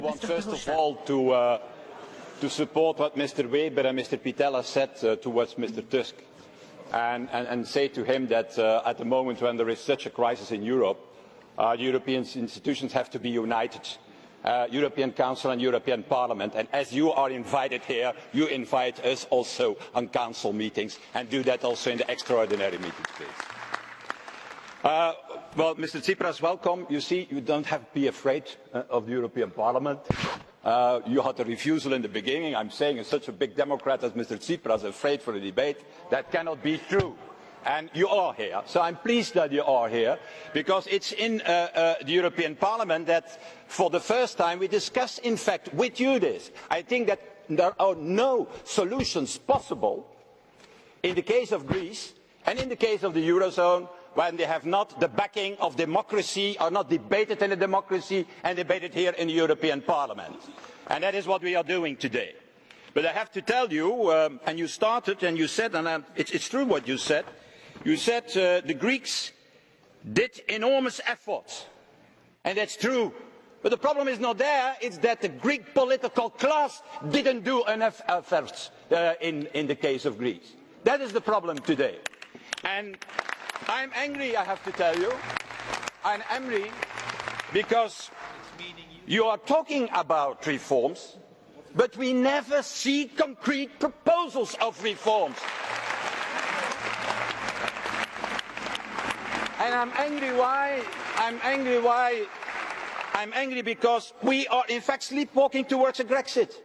I want first of all to support what Mr. Weber and Mr. Pittella said towards Mr. Tusk and say to him that at the moment when there is such a crisis in Europe, the European institutions have to be united. European Council and European Parliament, and as you are invited here, you invite us also on Council meetings, and do that also in the extraordinary meetings, please. Well, Mr. Tsipras, welcome. You see, you don't have to be afraid of the European Parliament. You had a refusal in the beginning. I'm saying as such a big Democrat as Mr. Tsipras afraid for a debate. That cannot be true. And you are here, so I'm pleased that you are here, because it's in the European Parliament that for the first time we discuss, in fact, with you this. I think that there are no solutions possible in the case of Greece and in the case of the Eurozone when they have not the backing of democracy, are not debated in a democracy and debated here in the European Parliament. And that is what we are doing today. But I have to tell you, and you started and you said, and it's true what you said, the Greeks did enormous efforts, and that's true. But the problem is not there, it's that the Greek political class didn't do enough efforts in the case of Greece. That is the problem today. And I'm angry, I have to tell you. I'm angry because you are talking about reforms, but we never see concrete proposals of reforms. And I'm angry why? I'm angry because we are in fact sleepwalking towards a Grexit.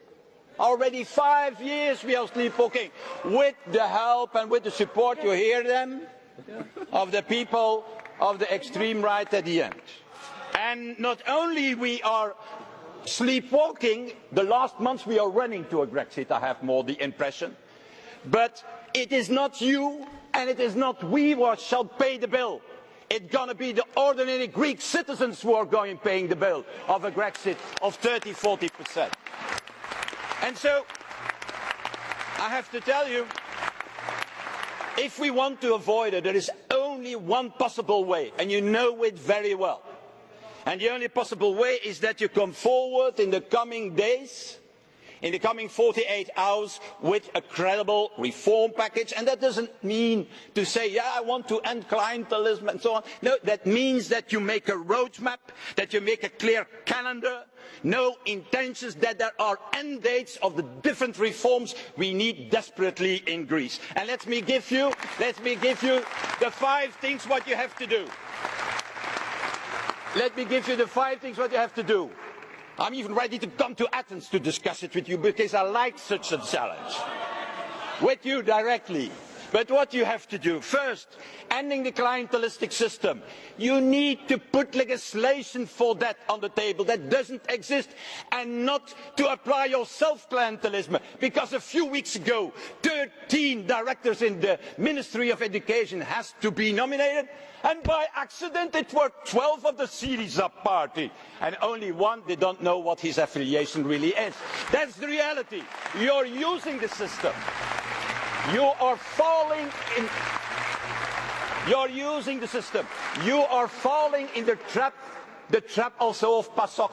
Already 5 years we are sleepwalking, with the help and with the support, you hear them, of the people of the extreme right at the end. And not only we are sleepwalking, the last months we are running to a Grexit, I have more the impression, but it is not you and it is not we who shall pay the bill. It's going to be the ordinary Greek citizens who are going paying the bill of a Grexit of 30–40%. And so, I have to tell you, if we want to avoid it, there is only one possible way, and you know it very well. And the only possible way is that you come forward in the coming days, in the coming 48 hours, with a credible reform package. And that doesn't mean to say, yeah, I want to end clientelism and so on. No, that means that you make a roadmap, that you make a clear calendar, no intentions, that there are end dates of the different reforms we need desperately in Greece. And let me give you the 5 things what you have to do. Let me give you the 5 things what you have to do. I'm even ready to come to Athens to discuss it with you, because I like such a challenge. With you directly. But what you have to do, first, ending the clientelistic system. You need to put legislation for that on the table that doesn't exist, and not to apply yourself clientelism. Because a few weeks ago, 13 directors in the Ministry of Education has to be nominated, and by accident it were 12 of the Syriza party, and only one, they don't know what his affiliation really is. That's the reality. You're using the system. You are falling in. You're using the system. You are falling in the trap also of PASOK,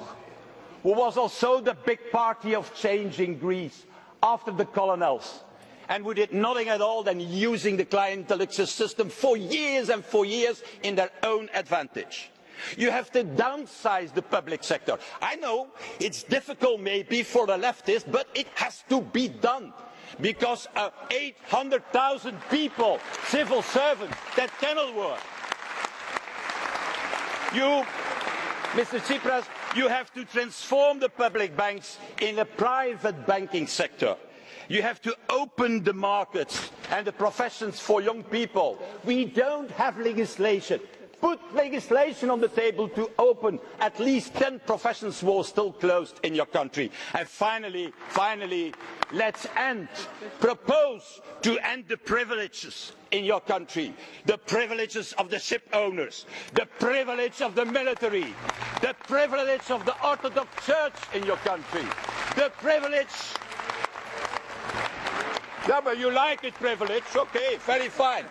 who was also the big party of change in Greece after the colonels, and who did nothing at all than using the clientelistic system for years and for years in their own advantage. You have to downsize the public sector. I know it's difficult maybe for the leftists, but it has to be done. Because 800,000 people, civil servants, that cannot work. You, Mr. Tsipras, you have to transform the public banks in a private banking sector. You have to open the markets and the professions for young people. We don't have legislation. Put legislation on the table to open at least 10 professions who are still closed in your country. And finally, let's propose to end the privileges in your country. The privileges of the ship owners, the privilege of the military, the privilege of the Orthodox Church in your country, the privilege. Yeah, but you like it, privilege, okay, very fine.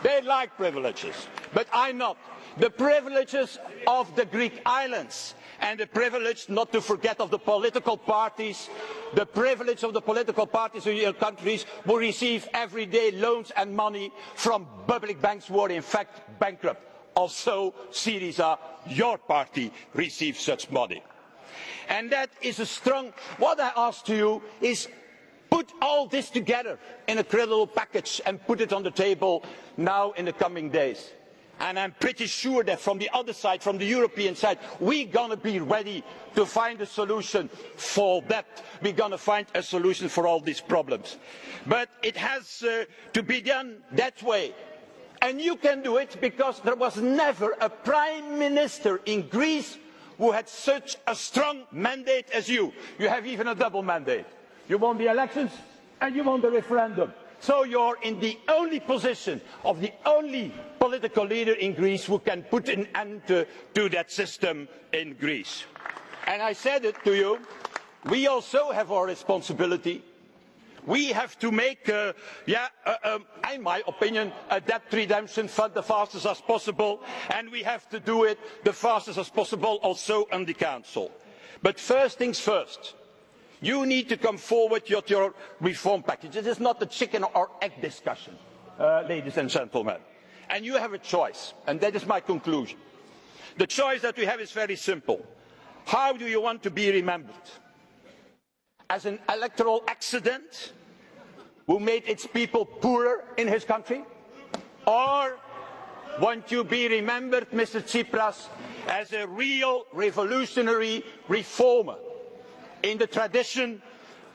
They like privileges, but I not. The privileges of the Greek islands and the privilege, not to forget, of the political parties, the privilege of the political parties in your countries who receive every day loans and money from public banks who are in fact bankrupt. Also, Syriza, your party, receives such money. And that is a strong... What I ask to you is put all this together in a credible package and put it on the table now in the coming days. And I'm pretty sure that from the other side, from the European side, we're going to be ready to find a solution for that. We're going to find a solution for all these problems. But it has to be done that way. And you can do it because there was never a prime minister in Greece who had such a strong mandate as you. You have even a double mandate. You won the elections and you won the referendum. So you're in the only position of the only political leader in Greece who can put an end to that system in Greece. And I said it to you, we also have our responsibility. We have to make, in my opinion, a debt redemption fund the fastest as possible, and we have to do it the fastest as possible also in the Council. But first things first. You need to come forward with your reform package. It is not a chicken or egg discussion, ladies and gentlemen. And you have a choice, and that is my conclusion. The choice that we have is very simple. How do you want to be remembered? As an electoral accident who made its people poorer in his country? Or want you to be remembered, Mr. Tsipras, as a real revolutionary reformer? In the tradition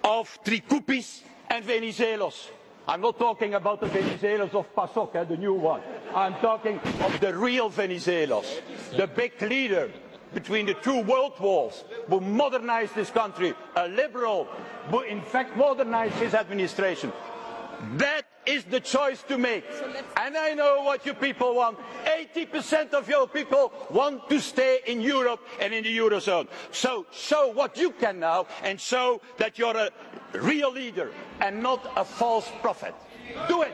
of Trikoupis and Venizelos. I'm not talking about the Venizelos of PASOK, the new one. I'm talking of the real Venizelos, the big leader between the two world wars, who modernized this country, a liberal, who in fact modernized his administration. That is the choice to make. And I know what you people want. 80% of your people want to stay in Europe and in the Eurozone. So show what you can now and show that you're a real leader and not a false prophet. Do it.